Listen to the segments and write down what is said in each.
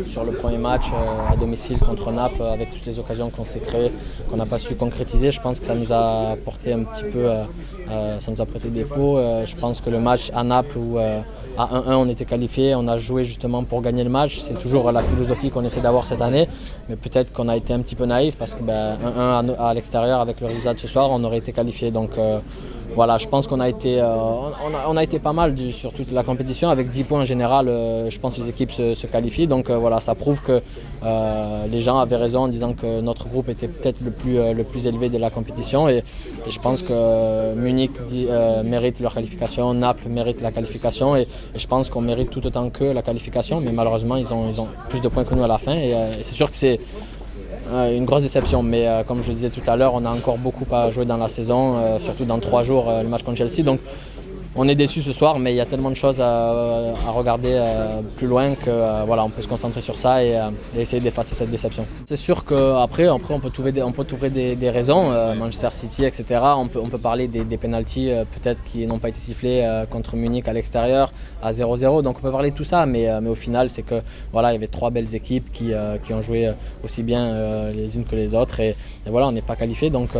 Sur le premier match à domicile contre Naples, avec toutes les occasions qu'on s'est créées, qu'on n'a pas su concrétiser, je pense que ça nous a porté un petit peu, ça nous a prêté défaut. Je pense que le match à Naples où à 1-1 on était qualifié, on a joué justement pour gagner le match. C'est toujours la philosophie qu'on essaie d'avoir cette année, mais peut-être qu'on a été un petit peu naïf parce que 1-1 à l'extérieur avec le résultat de ce soir, on aurait été qualifié. Donc voilà, je pense qu'on a été, on a été pas mal sur toute la compétition. Avec 10 points en général, je pense que les équipes se qualifient. Donc voilà, ça prouve que les gens avaient raison en disant que notre groupe était peut-être le plus élevé de la compétition. Et je pense que Munich mérite leur qualification, Naples mérite la qualification. Et je pense qu'on mérite tout autant que la qualification. Mais malheureusement, ils ont plus de points que nous à la fin. Et c'est sûr que c'est une grosse déception, mais comme je le disais tout à l'heure, on a encore beaucoup à jouer dans la saison, surtout dans 3 jours, le match contre Chelsea. Donc on est déçus ce soir, mais il y a tellement de choses à regarder plus loin que voilà, on peut se concentrer sur ça et essayer d'effacer cette déception. C'est sûr qu'après on peut trouver des raisons, Manchester City, etc. On peut parler des pénaltys peut-être qui n'ont pas été sifflés contre Munich à l'extérieur à 0-0. Donc on peut parler de tout ça, mais au final c'est que voilà, il y avait 3 belles équipes qui ont joué aussi bien les unes que les autres et voilà, on n'est pas qualifié. Donc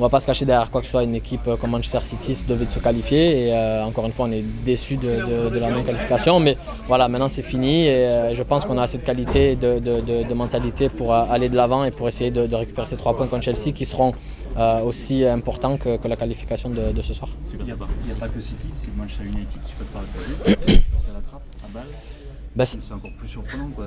on ne va pas se cacher derrière quoi que ce soit. Une équipe comme Manchester City devait se qualifier et encore une fois on est déçus de la non-qualification. Mais voilà, maintenant c'est fini et je pense qu'on a assez de qualité, de mentalité pour aller de l'avant et pour essayer de récupérer ces 3 points contre Chelsea qui seront aussi importants que la qualification de ce soir. Il n'y a pas que City, c'est Manchester United, tu passes par le PSG, ça l'attrape à balle. C'est encore plus surprenant, quoi.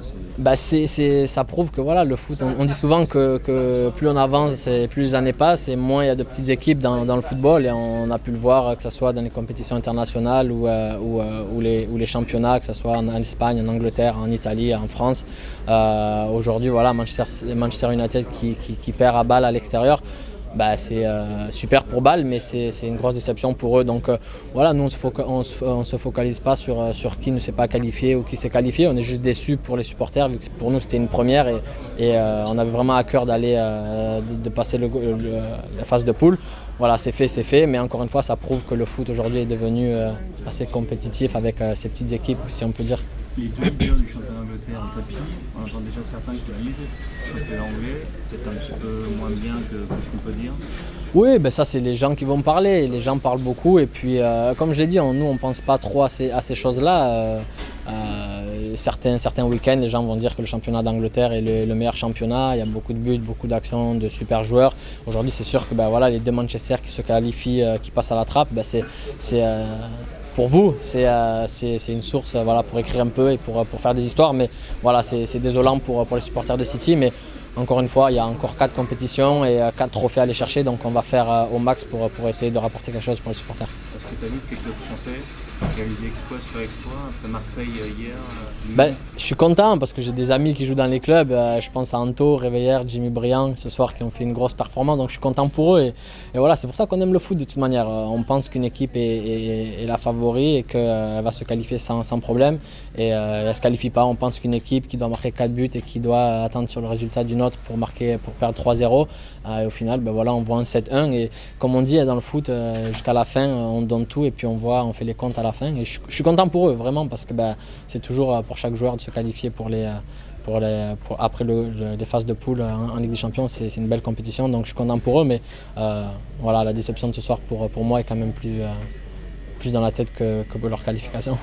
Ça prouve que voilà, le foot, on dit souvent que plus on avance et plus les années passent et moins il y a de petites équipes dans le football. Et on a pu le voir que ce soit dans les compétitions internationales ou les championnats, que ce soit en Espagne, en Angleterre, en Italie, en France. Aujourd'hui, voilà, Manchester United qui perd à Bâle à l'extérieur. C'est super pour Bâle, mais c'est une grosse déception pour eux. Donc voilà, nous on ne se focalise pas sur qui ne s'est pas qualifié ou qui s'est qualifié. On est juste déçus pour les supporters, vu que pour nous c'était une première et on avait vraiment à cœur de passer la phase de poule. Voilà, c'est fait, mais encore une fois, ça prouve que le foot aujourd'hui est devenu assez compétitif avec ces petites équipes, si on peut dire. Les 2 leaders du championnat d'Angleterre en tapis, on entend déjà certains qui disent que le championnat anglais peut-être un petit peu moins bien que ce qu'on peut dire. Oui, ça c'est les gens qui vont parler, les gens parlent beaucoup et puis comme je l'ai dit, nous on ne pense pas trop à ces choses-là. Certains week-ends, les gens vont dire que le championnat d'Angleterre est le meilleur championnat, il y a beaucoup de buts, beaucoup d'actions, de super joueurs. Aujourd'hui c'est sûr que les 2 Manchester qui se qualifient, qui passent à la trappe, pour vous, c'est une source pour écrire un peu et pour faire des histoires. Mais voilà, c'est désolant pour les supporters de City. Mais encore une fois, il y a encore 4 compétitions et 4 trophées à aller chercher. Donc on va faire au max pour essayer de rapporter quelque chose pour les supporters. Est-ce que tu as vu que les clubs français réalisé exploit sur exploit après Marseille hier? Je suis content parce que j'ai des amis qui jouent dans les clubs. Je pense à Anto, Réveillère, Jimmy Briand ce soir qui ont fait une grosse performance. Donc je suis content pour eux. Et voilà, c'est pour ça qu'on aime le foot de toute manière. On pense qu'une équipe est la favori et qu'elle va se qualifier sans problème. Et elle ne se qualifie pas. On pense qu'une équipe qui doit marquer 4 buts et qui doit attendre sur le résultat d'une autre pour perdre 3-0. Et au final, on voit un 7-1. Et comme on dit dans le foot, jusqu'à la fin, on donne tout et puis on fait les comptes à la fin. Et je suis content pour eux, vraiment, parce que c'est toujours pour chaque joueur de se qualifier après les phases de poule en Ligue des Champions. C'est une belle compétition, donc je suis content pour eux. Mais voilà, la déception de ce soir pour moi est quand même plus dans la tête que leur qualification.